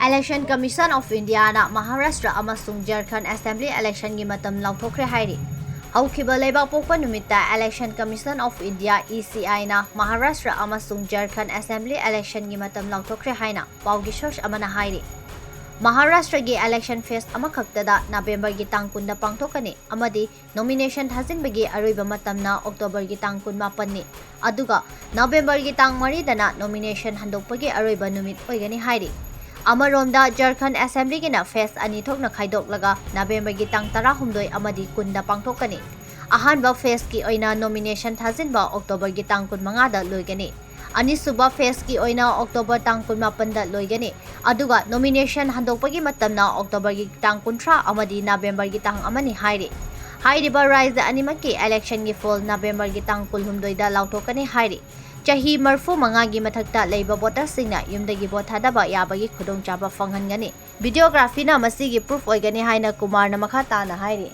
Election Commission of India na Maharashtra Amasung Jharkhand Assembly Election gi matam Louthokkhre hairi. Haukiba leibak pokpa numitta Election Commission of India ECI na Maharashtra Amasung Jharkhand Assembly Election gi matam Louthokkhre haina paugi source amana hairi. Maharashtra gi election phase amakaktada November gi tang 10 pangthokani amadi nomination thajinbagi aroiba matamna October gi tang 18 ni aduga November gi tang 3 dana nomination handokpagi aroiba numit oigani hairi. Amaromda Jharkhand Assembly gina phase ani thokna khaidok November gi tang 18 amadi 10 pangthokani. Ahanba phase ki oina nomination thajinba October gi tang 15 da loigani. Anisuba phase ki oina October tang 18 da loigani. Aduga nomination handokpagi matamna October gi tang 13 amadi November gi tang amani hairi. Hairiba raisa animaki election gi fall November gi tang 12 da Louthokkhani hairi. Chahi marfu mangagi mathakta leiba voters singna yumdagi vote thadaba yabagi khudong chaba fanghangani. Videography na masigi proof oigani haina Kumar na makha tana hairi.